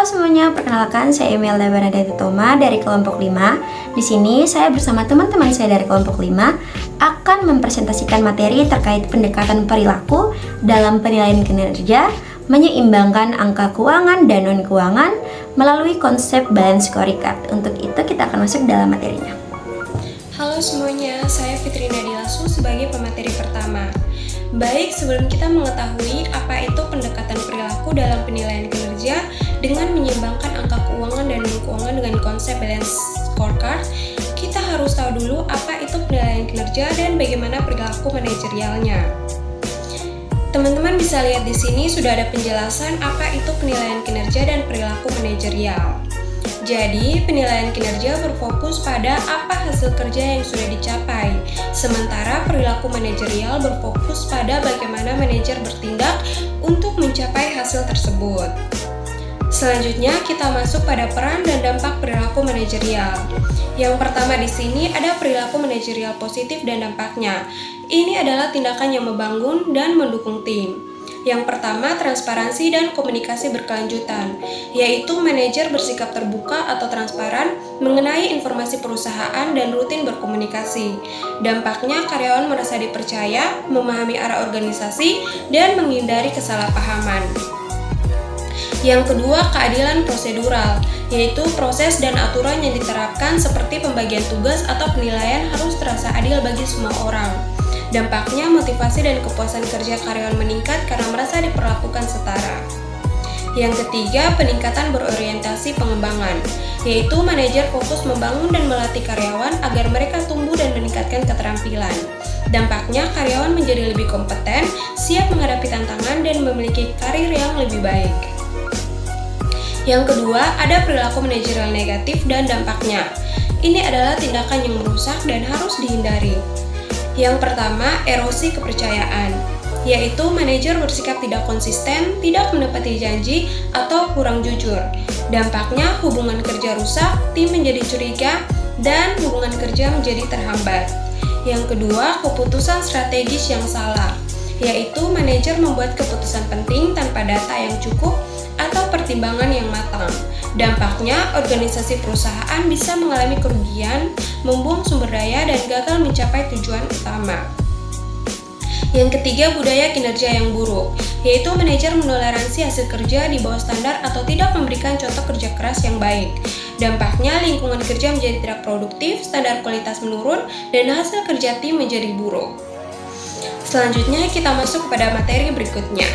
Halo semuanya, perkenalkan saya Imelda Bernadette Toma dari kelompok 5. Di sini saya bersama teman-teman saya dari kelompok 5 akan mempresentasikan materi terkait pendekatan perilaku dalam penilaian kinerja, menyeimbangkan angka keuangan dan non-keuangan melalui konsep balance scorecard. Untuk itu kita akan masuk dalam materinya. Halo semuanya, saya Fitri Nadilasu sebagai pemateri pertama. Baik, sebelum kita mengetahui apa itu pendekatan perilaku dalam penilaian kinerja dengan menyeimbangkan angka keuangan dan non-keuangan dengan konsep balance scorecard, kita harus tahu dulu apa itu penilaian kinerja dan bagaimana perilaku manajerialnya. Teman-teman bisa lihat di sini sudah ada penjelasan apa itu penilaian kinerja dan perilaku manajerial. Jadi, penilaian kinerja berfokus pada apa hasil kerja yang sudah dicapai, sementara perilaku manajerial berfokus pada bagaimana manajer bertindak untuk mencapai hasil tersebut. Selanjutnya, kita masuk pada peran dan dampak perilaku manajerial. Yang pertama di sini ada perilaku manajerial positif dan dampaknya. Ini adalah tindakan yang membangun dan mendukung tim. Yang pertama, transparansi dan komunikasi berkelanjutan, yaitu manajer bersikap terbuka atau transparan mengenai informasi perusahaan dan rutin berkomunikasi. Dampaknya, karyawan merasa dipercaya, memahami arah organisasi, dan menghindari kesalahpahaman. Yang kedua, keadilan prosedural, yaitu proses dan aturan yang diterapkan seperti pembagian tugas atau penilaian harus terasa adil bagi semua orang. Dampaknya, motivasi dan kepuasan kerja karyawan meningkat karena merasa diperlakukan setara. Yang ketiga, peningkatan berorientasi pengembangan, yaitu manajer fokus membangun dan melatih karyawan agar mereka tumbuh dan meningkatkan keterampilan. Dampaknya, karyawan menjadi lebih kompeten, siap menghadapi tantangan, dan memiliki karir yang lebih baik. Yang kedua, ada perilaku manajerial negatif dan dampaknya. Ini adalah tindakan yang merusak dan harus dihindari. Yang pertama, erosi kepercayaan, yaitu manajer bersikap tidak konsisten, tidak menepati janji, atau kurang jujur. Dampaknya, hubungan kerja rusak, tim menjadi curiga, dan hubungan kerja menjadi terhambat. Yang kedua, keputusan strategis yang salah, yaitu manajer membuat keputusan penting tanpa data yang cukup atau pertimbangan yang matang. Dampaknya, organisasi perusahaan bisa mengalami kerugian, membuang sumber daya, dan gagal mencapai tujuan utama. Yang ketiga, budaya kinerja yang buruk, yaitu manajer menoleransi hasil kerja di bawah standar atau tidak memberikan contoh kerja keras yang baik. Dampaknya, lingkungan kerja menjadi tidak produktif, standar kualitas menurun, dan hasil kerja tim menjadi buruk. Selanjutnya, kita masuk kepada materi berikutnya.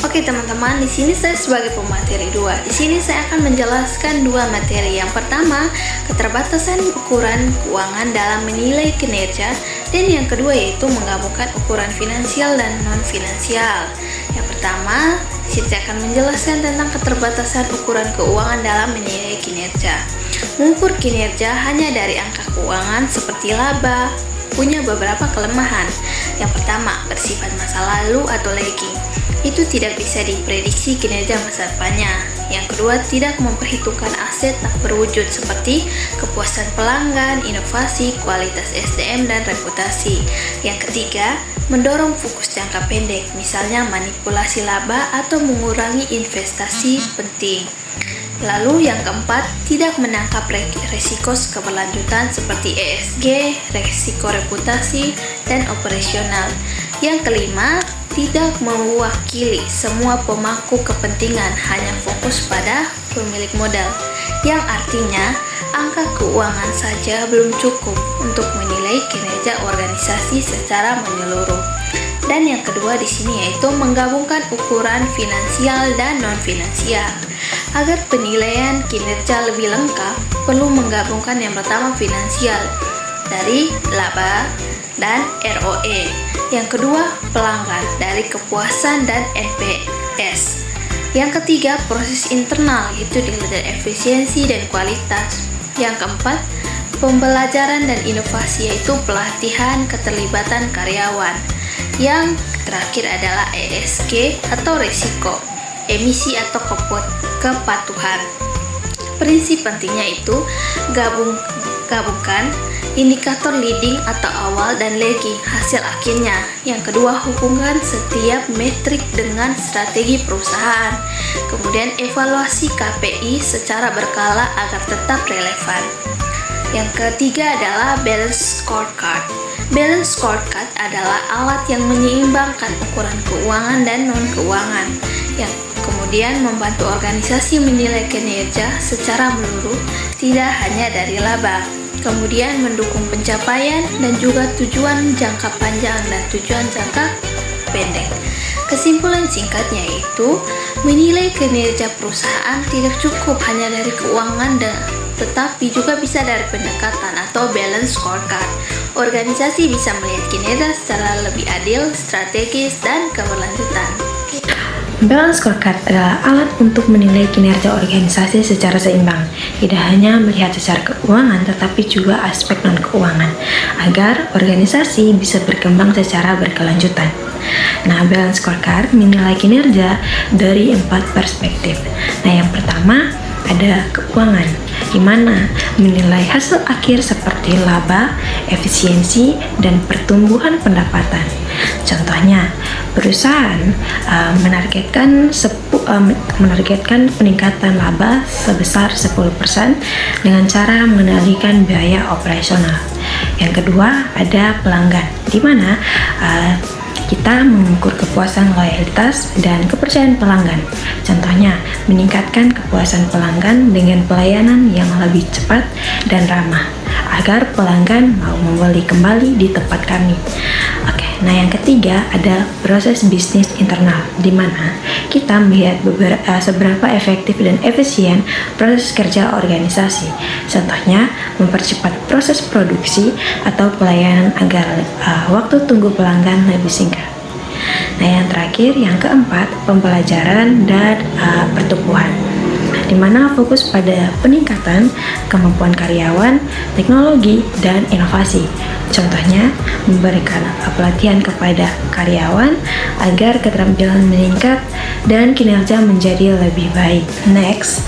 Oke teman-teman, di sini saya sebagai pemateri 2. Di sini saya akan menjelaskan dua materi. Yang pertama, keterbatasan ukuran keuangan dalam menilai kinerja, dan yang kedua yaitu menggabungkan ukuran finansial dan non-finansial. Yang pertama, saya akan menjelaskan tentang keterbatasan ukuran keuangan dalam menilai kinerja. Mengukur kinerja hanya dari angka keuangan seperti laba punya beberapa kelemahan. Yang pertama, bersifat masa lalu atau lagging. Itu tidak bisa diprediksi kinerja masa depannya. Yang kedua, tidak memperhitungkan aset tak berwujud seperti kepuasan pelanggan, inovasi, kualitas SDM, dan reputasi. Yang ketiga, mendorong fokus jangka pendek, misalnya manipulasi laba atau mengurangi investasi penting. Lalu yang keempat, tidak menangkap resiko keberlanjutan seperti ESG, resiko reputasi, dan operasional. Yang kelima, tidak mewakili semua pemangku kepentingan, hanya fokus pada pemilik modal, yang artinya angka keuangan saja belum cukup untuk menilai kinerja organisasi secara menyeluruh. Dan yang kedua di sini yaitu menggabungkan ukuran finansial dan non-finansial. Agar penilaian kinerja lebih lengkap, perlu menggabungkan yang pertama finansial dari laba dan ROE. Yang kedua, pelanggan dari kepuasan dan NPS. Yang ketiga, proses internal, yaitu dilihat efisiensi dan kualitas. Yang keempat, pembelajaran dan inovasi, yaitu pelatihan keterlibatan karyawan. Yang terakhir adalah ESG atau risiko, emisi atau kepatuhan. Prinsip pentingnya itu gabungkan indikator leading atau awal dan lagging hasil akhirnya. Yang kedua, hubungkan setiap metrik dengan strategi perusahaan. Kemudian evaluasi KPI secara berkala agar tetap relevan. Yang ketiga adalah balance scorecard. Balance scorecard adalah alat yang menyeimbangkan ukuran keuangan dan non-keuangan, yang kemudian membantu organisasi menilai kinerja secara menyeluruh, tidak hanya dari laba. Kemudian mendukung pencapaian dan juga tujuan jangka panjang dan tujuan jangka pendek. Kesimpulan singkatnya itu, menilai kinerja perusahaan tidak cukup hanya dari keuangan tetapi juga bisa dari pendekatan atau balance scorecard. Organisasi bisa melihat kinerja secara lebih adil, strategis, dan keberlanjutan. Balance scorecard adalah alat untuk menilai kinerja organisasi secara seimbang, tidak hanya melihat secara keuangan tetapi juga aspek non-keuangan, agar organisasi bisa berkembang secara berkelanjutan. Nah, balance scorecard menilai kinerja dari 4 perspektif. Nah, yang pertama ada keuangan, di mana menilai hasil akhir seperti laba, efisiensi, dan pertumbuhan pendapatan. Contohnya, perusahaan menargetkan peningkatan laba sebesar 10% dengan cara mengendalikan biaya operasional. Yang kedua, ada pelanggan, di mana kita mengukur kepuasan loyalitas dan kepercayaan pelanggan. Contohnya, meningkatkan kepuasan pelanggan dengan pelayanan yang lebih cepat dan ramah, agar pelanggan mau membeli kembali di tempat kami. Oke, nah yang ketiga ada proses bisnis internal, di mana kita melihat seberapa efektif dan efisien proses kerja organisasi. Contohnya, mempercepat proses produksi atau pelayanan agar waktu tunggu pelanggan lebih singkat. Nah, yang terakhir, yang keempat, pembelajaran dan pertumbuhan, di mana fokus pada peningkatan kemampuan karyawan, teknologi, dan inovasi. Contohnya, memberikan pelatihan kepada karyawan agar keterampilan meningkat dan kinerja menjadi lebih baik. Next,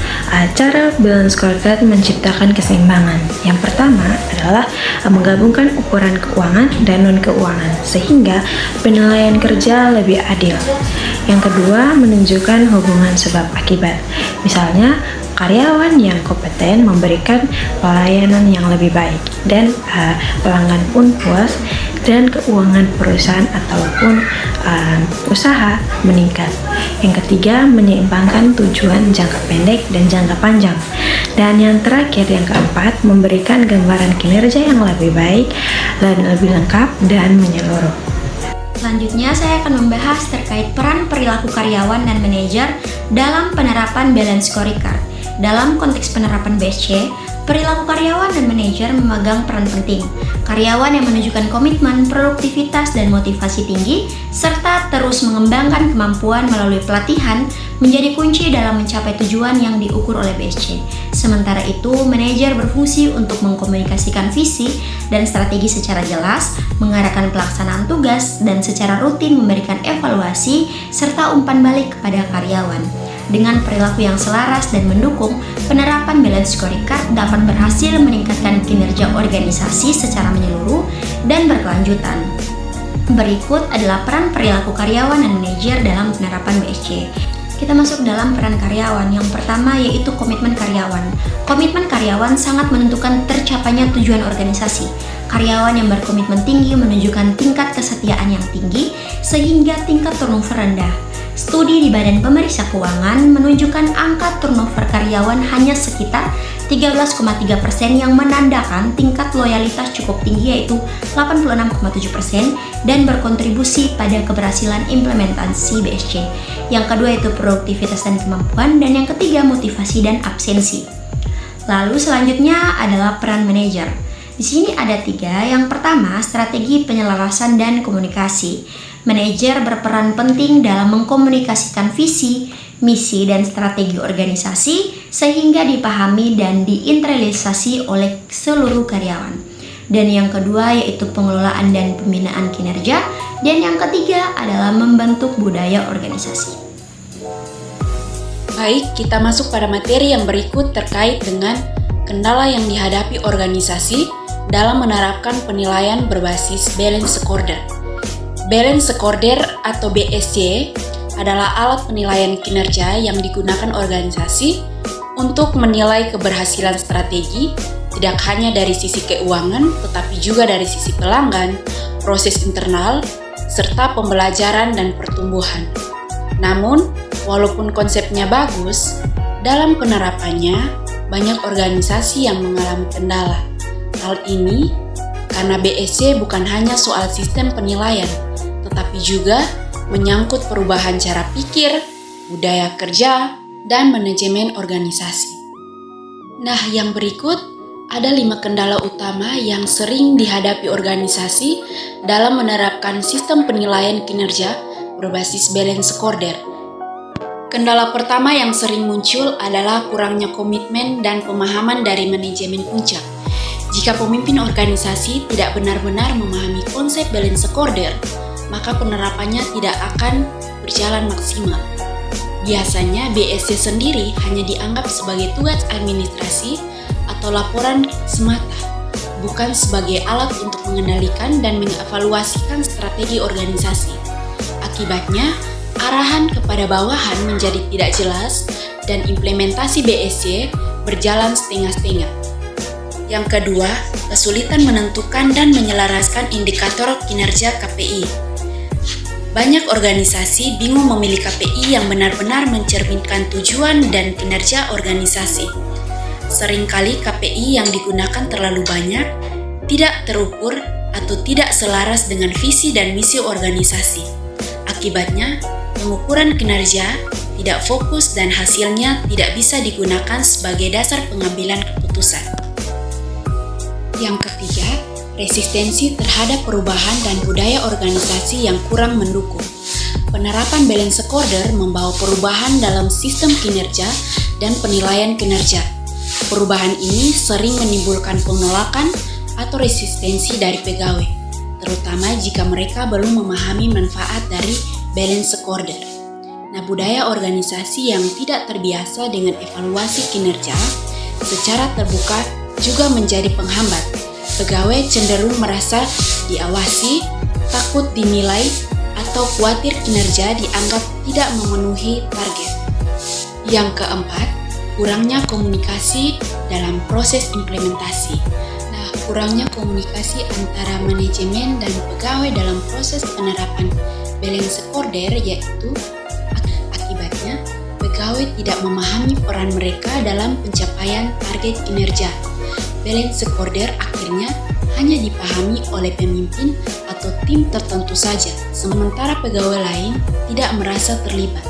cara balance scorecard menciptakan keseimbangan. Yang pertama adalah menggabungkan ukuran keuangan dan non-keuangan sehingga penilaian kerja lebih adil. Yang kedua, menunjukkan hubungan sebab akibat. Misalnya, karyawan yang kompeten memberikan pelayanan yang lebih baik dan pelanggan pun puas, dan keuangan perusahaan ataupun usaha meningkat. Yang ketiga, menyeimbangkan tujuan jangka pendek dan jangka panjang. Dan yang terakhir, yang keempat, memberikan gambaran kinerja yang lebih baik dan lebih lengkap dan menyeluruh. Selanjutnya, saya akan membahas terkait peran perilaku karyawan dan manajer dalam penerapan balance scorecard. Dalam konteks penerapan BSC, perilaku karyawan dan manajer memegang peran penting. Karyawan yang menunjukkan komitmen, produktivitas, dan motivasi tinggi, serta terus mengembangkan kemampuan melalui pelatihan, menjadi kunci dalam mencapai tujuan yang diukur oleh BSC. Sementara itu, manajer berfungsi untuk mengkomunikasikan visi dan strategi secara jelas, mengarahkan pelaksanaan tugas, dan secara rutin memberikan evaluasi serta umpan balik kepada karyawan. Dengan perilaku yang selaras dan mendukung, penerapan balance scorecard dapat berhasil meningkatkan kinerja organisasi secara menyeluruh dan berkelanjutan. Berikut adalah peran perilaku karyawan dan manajer dalam penerapan BSC. Kita masuk dalam peran karyawan. Yang pertama yaitu komitmen karyawan. Komitmen karyawan sangat menentukan tercapainya tujuan organisasi. Karyawan yang berkomitmen tinggi menunjukkan tingkat kesetiaan yang tinggi sehingga tingkat turnover rendah. Studi di Badan Pemeriksa Keuangan menunjukkan angka turnover karyawan hanya sekitar 13,3% yang menandakan tingkat loyalitas cukup tinggi yaitu 86,7% dan berkontribusi pada keberhasilan implementasi BSC. Yang kedua yaitu produktivitas dan kemampuan, dan yang ketiga motivasi dan absensi. Lalu selanjutnya adalah peran manajer. Di sini ada 3. Yang pertama, strategi penyelarasan dan komunikasi. Manajer berperan penting dalam mengkomunikasikan visi, misi, dan strategi organisasi sehingga dipahami dan diinternalisasi oleh seluruh karyawan. Dan yang kedua yaitu pengelolaan dan pembinaan kinerja. Dan yang ketiga adalah membentuk budaya organisasi. Baik, kita masuk pada materi yang berikut terkait dengan kendala yang dihadapi organisasi dalam menerapkan penilaian berbasis balance scorecard. Balance scorecard atau BSC adalah alat penilaian kinerja yang digunakan organisasi untuk menilai keberhasilan strategi tidak hanya dari sisi keuangan tetapi juga dari sisi pelanggan, proses internal, serta pembelajaran dan pertumbuhan. Namun, walaupun konsepnya bagus, dalam penerapannya banyak organisasi yang mengalami kendala. Hal ini karena BSC bukan hanya soal sistem penilaian, tetapi juga menyangkut perubahan cara pikir, budaya kerja, dan manajemen organisasi. Nah, yang berikut ada 5 kendala utama yang sering dihadapi organisasi dalam menerapkan sistem penilaian kinerja berbasis balance scorecard. Kendala pertama yang sering muncul adalah kurangnya komitmen dan pemahaman dari manajemen puncak. Jika pemimpin organisasi tidak benar-benar memahami konsep balance scorecard, maka penerapannya tidak akan berjalan maksimal. Biasanya BSC sendiri hanya dianggap sebagai tugas administrasi atau laporan semata, bukan sebagai alat untuk mengendalikan dan mengevaluasikan strategi organisasi. Akibatnya, arahan kepada bawahan menjadi tidak jelas dan implementasi BSC berjalan setengah-setengah. Yang kedua, kesulitan menentukan dan menyelaraskan indikator kinerja KPI. Banyak organisasi bingung memilih KPI yang benar-benar mencerminkan tujuan dan kinerja organisasi. Seringkali KPI yang digunakan terlalu banyak, tidak terukur, atau tidak selaras dengan visi dan misi organisasi. Akibatnya, pengukuran kinerja tidak fokus dan hasilnya tidak bisa digunakan sebagai dasar pengambilan keputusan. Yang ketiga, resistensi terhadap perubahan dan budaya organisasi yang kurang mendukung. Penerapan balance scorecard membawa perubahan dalam sistem kinerja dan penilaian kinerja. Perubahan ini sering menimbulkan penolakan atau resistensi dari pegawai, terutama jika mereka belum memahami manfaat dari balance scorecard. Nah, budaya organisasi yang tidak terbiasa dengan evaluasi kinerja secara terbuka juga menjadi penghambat. Pegawai cenderung merasa diawasi, takut dinilai, atau khawatir kinerja dianggap tidak memenuhi target. Yang keempat, kurangnya komunikasi dalam proses implementasi. Nah, kurangnya komunikasi antara manajemen dan pegawai dalam proses penerapan balance scorecard yaitu akibatnya pegawai tidak memahami peran mereka dalam pencapaian target kinerja. Balance scorecard akhirnya hanya dipahami oleh pemimpin atau tim tertentu saja, sementara pegawai lain tidak merasa terlibat.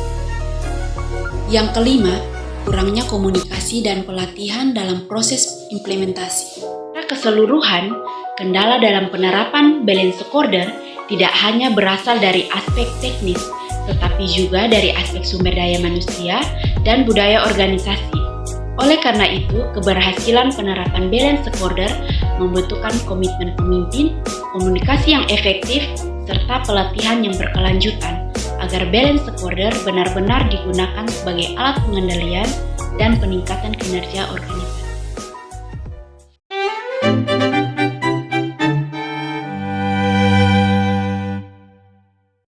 Yang kelima, kurangnya komunikasi dan pelatihan dalam proses implementasi. Secara keseluruhan, kendala dalam penerapan balance scorecard tidak hanya berasal dari aspek teknis, tetapi juga dari aspek sumber daya manusia dan budaya organisasi. Oleh karena itu, keberhasilan penerapan balance scorecard membutuhkan komitmen pemimpin, komunikasi yang efektif, serta pelatihan yang berkelanjutan agar balance scorecard benar-benar digunakan sebagai alat pengendalian dan peningkatan kinerja organisasi.